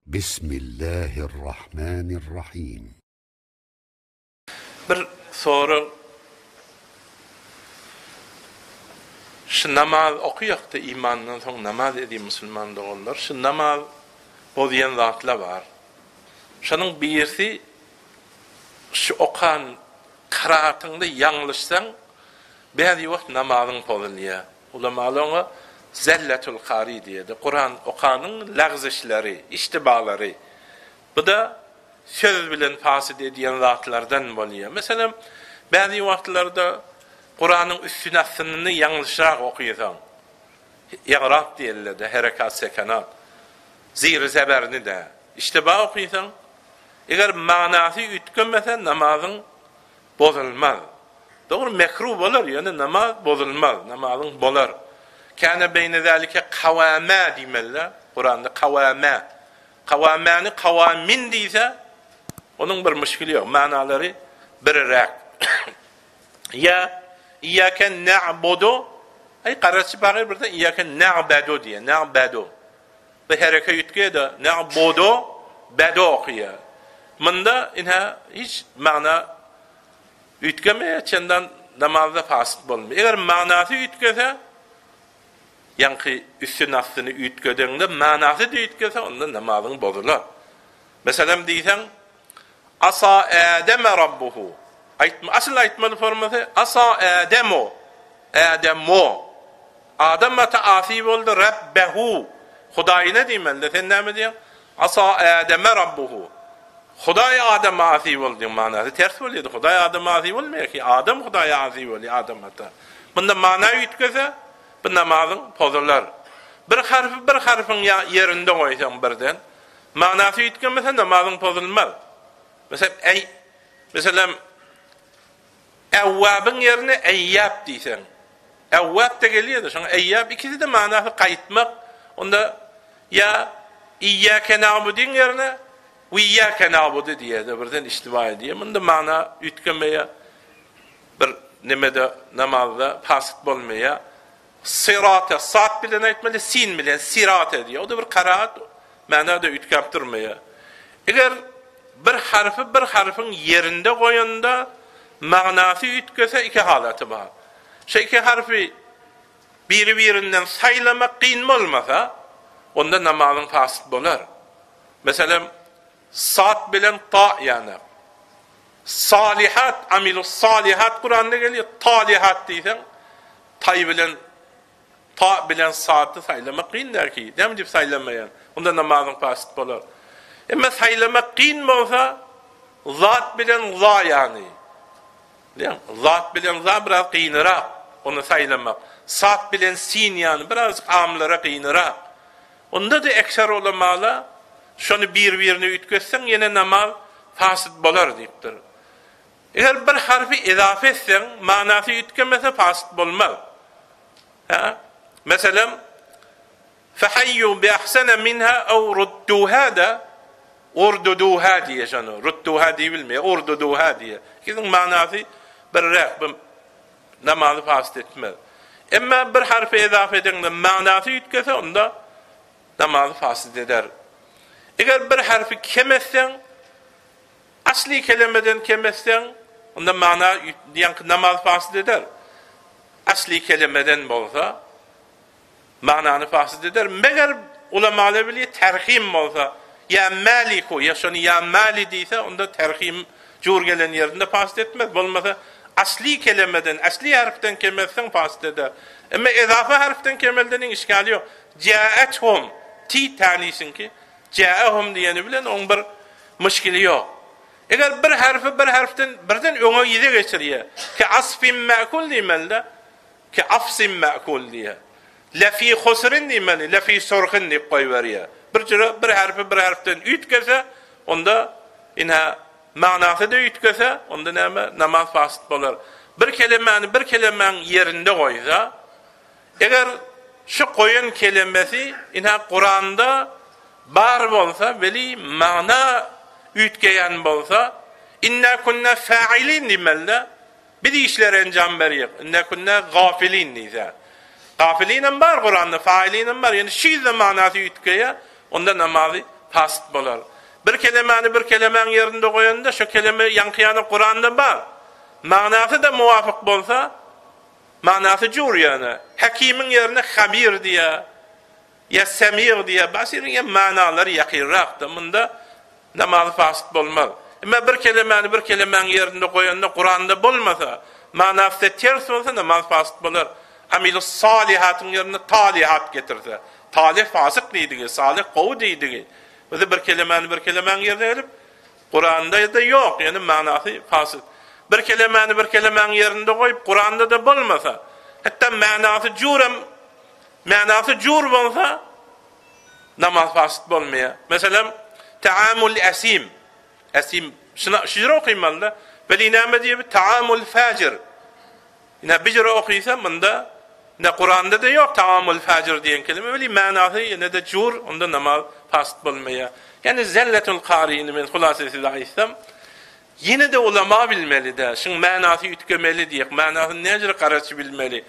Bismillahirrahmanirrahim. Bir soru şu namaz okuyakta imandan sonra namaz ediyor Müslüman doğanlar. Şu namaz bozayan zatlar var. Şunun birisi şu okan kıraatında yanlışsan bazı vakit namazın bozuluyor. Ulamalar zelletul kari diyordu. Kur'an okanın lagzişleri, iştibaları. Bu da söz bilen fasid ediyen zatlardan oluyor. Mesela bazı vakitlarda Kur'an'ın üstüne aslını yanlışarak okuyorsan, i'rab diyorlar da, harekat sekanat, zir zeberini de, iştiba okuyorsan, eğer manası ütkenmesen namazın bozulmaz. Doğru mekruh olur, yani namaz bozulmaz, namazın bolar. Kâne beyne zâlike kavâmâ dimeller, Kur'an'da kavâmâ. Kavâmâni kavâmin deyse, onun bir müşkili yok, manaları birerek. Ya İyyâken na'budu, ay qarası bağır burada İyyâken na'badu diye, na'badu. Bu hareke yütkeye de na'budu, badu okuyor. Bunda inha hiç mana yütkemeye çenden namazda fasit bulmuyor. Eğer manası yütkese, yani üstün aslını yütködüğünde manası da yütkese, onda namazın bozulur. Mesela diysen, Asa Adem Rabbuhu. Asıl aytmalı forması Asa Ademu. Adem'e taasib oldu Rabbehu. Hudayına diyeyim ben de. Sen ne mi diyorsun? Asa Adem'e Rabbuhu. Huday Adem'e asib oldu manası. Ters oluyordu. Huday Adem'e asib olmuyor ki. Adem Huday'a asib oluyor. Adem'e ta. Bunda manayı yütkese bu namazın bozulur. Bir harfin yerinde koysan birden. Manası yütkemese namazın bozulmaz. Mesela Evvabın yerine eyyab diysen. Evvab da geliyor da sonra eyyab ikisi de manası kayıtmak. Onda ya İyyâke nâbudin yerine ve İyyâke nâbudu diye de birden iştiba ediyor. Bunda mana yütkemeye bir nemede namazda fasit bulmaya sirate, saat bilen etmeli, sin bilen sirat ediyor. O da bir karahat manada yütkemtirmeye. Eğer bir harfin yerinde koyunda manası yütkese iki halatı var. Şu iki harfi birinden saylamak kıyın olmasa onda namazın fasit bolar. Mesela saat bilen ta yani salihat, amilus salihat Kur'an'da geliyor. Talihat diysen tay bilen ta bilen saati saylamak kıyın der ki. Değil mi deyip saylamayan? Onda namazın fasit bolar. Ama saylamak kıyın olsa zat bilen za yani. Zat bilen za biraz kıyınırak onu saylamak. Saat bilen sin yani biraz amlara kıyınırak. Onda da ekser olamalı. Şunu birbirine ütkötsen yine namaz fasit bolar deyiptir. Eğer bir harfi izafe etsen manası ütkemese fasit bolmaz. Mesela فَحَيُّوا بِأَحْسَنَ مِنْهَا اَوْ رُدُّوهَا da urduduha diye şunu. Rudduha diye bilmiyor. Urduduha diye. Kesin manası bir rekbim namazı fasit etmez. Ama bir harfi izafe edince manası yütkese onda namazı fasit eder. Eğer bir harfi kemezsen asli kelimeden kemezsen onda mana yankı namaz fasit eder. Asli kelimeden olsa mananı fasit eder. Meğer ulamalı biliyor terhim olsa ya maliku ya şunu ya mali deyse onda terhim cur gelen yerinde fasit etmez. Olmasa asli kelimeden, asli harften kemezsen fasit eder. Ama izafe harften kemeldenin işgali yok. Câethum ti tanisin ki Câehum diyeni bilen onun bir müşkili yok. Eğer bir harften birden öne yedi geçiriyor. Ki asfin ma'kul diyemeli, ki afsin ma'kul diye. Lefî husrin diyemeli, lefî sorgin deyip koyuveriyor. Bir harften ütkese, onda inha manası da ütkese, onda namaz fasit bolar. Bir kelimenin yerinde koysa, eğer şu koyun kelimesi inha Kur'an'da bar bolsa, veli mana ütkeyen bolsa, inna kunna fa'ilin demelde, bir işler encam veriyor. İnna kunna gafilin deyse. Gafilinen var Kur'an'da, fa'ilinen var. Yani şiizle manası ütkeye, onda namazı fasit bolar. Bir kelemeni bir kelemenin yerinde koyanda şu kelime yankıyanı Kur'an'da var. Manası da muvafık bolsa, manası jur yani. Hakimin yerine habir diye, ya semir diye basir ya manaları yakirraqda. Bunda namaz fasit bolmaz. Ama bir kelemenin yerinde koyanda Kur'an'da bolmasa, manası ters olsa namaz fasit bolar. Amilus salihatın yerine talihat getirse. Talih fasık deydi, salih qov deydi. Ve bir kelemenin yerine gelip Kur'an'da da yok, yani manası fasık. Bir kelemenin yerinde koyup Kur'an'da da bolmasa, hatta manası jur bolsa namaz fasit bolmaya. Mesela taamul asim şuna okuymalı. Beli näme diýip taamul fajir. Ina bijra okuysa bunda ne Kur'an'da da yok taamul fajir diyen kelime. Beli manası ne de jur, onda namaz fasit bolmaya. Yani zelletul qari'ini men hulasasy aýtsam, yine de ulama bilmeli de, şun manasy ütkemeli diýek, manasy näjere garaşy bilmeli.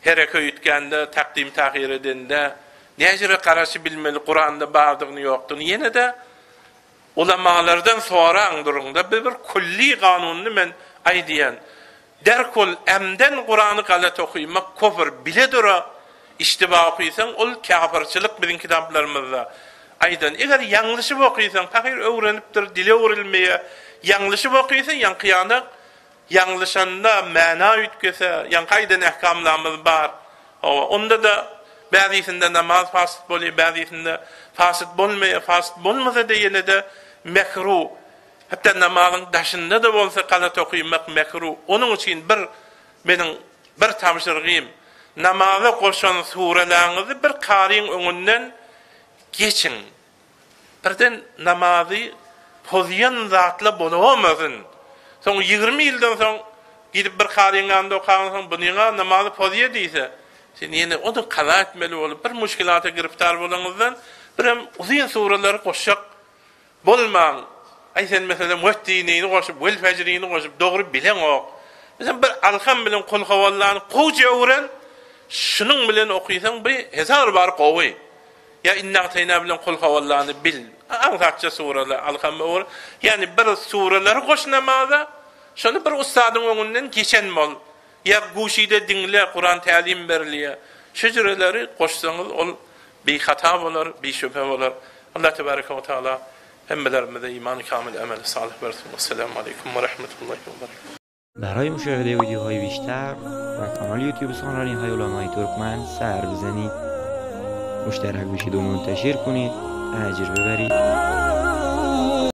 Hereke ütkende, takdim tahir edende, näjere garaşy bilmeli, Kur'an'da bardygyny ýokduny. Yine de ulamalardan sonra durumda bir kulli kanunyny men aýdýan. Derkul emden Kur'an'y galat okuymak kofr bile dura iştiba okuysan ol kafirçilik bizim kitaplarımızda. Aydan eger yanlışy okuysan tahir öwrenipdir, dile öwrilmeýe. Yanlışy okuysan yankıyanı yanlışanda mana ütkese, yankaydan ahkamlarımız bar. Onda da bazısında namaz fasit bolýar, bazısında fasit bolmaýar, fasit bolmasa da yine de mekruh. Hatta namazın daşında da bolsa galat okuymak mekruh. Onun için benim bir tamşyrgym, namaza koşan suralaryňyzy bir qaryň öňünden geçin. Birden namazı poziyan zatla bolamazın. Son 20 yıldan son gidip bir qaryň ýanynda okaňyň bunyňa namazı poziýa diýse, sen ýene onu kaza etmeli bolup bir müşkilata giriptar bolaňyzdan birem uzun suralary koşak bolmaň. Ay sen mesela muhtiniňi goşup, wel fajriňi goşup dogry bilen ok. Mesela bir alham bilen kul hawallany qowja öwren, şunun bilen okuýsaň bir hezar bar qowy. Ya inna atayna bilen kul hawallany bil. Anqatça suralar alham öwr. Yani bir suralary goş namaza, şonu bir ustadyň öňünden geçen bol. Ya guşide dinle Kur'an talim berliýär. Şu jüreleri goşsaňyz ol bir hata bolar, bir şüphe bolar. Allah tebaraka ve taala hemmelerimize iman kamil amel salih versin. Esselamu aleyküm ve rahmetullahi ve berekatuhu. برای مشاهده ویدیوهای بیشتر و کانال یوتیوب سخنرانی های علمای ترکمن سر بزنید، مشترک بشید و منتشر کنید، اجر ببرید.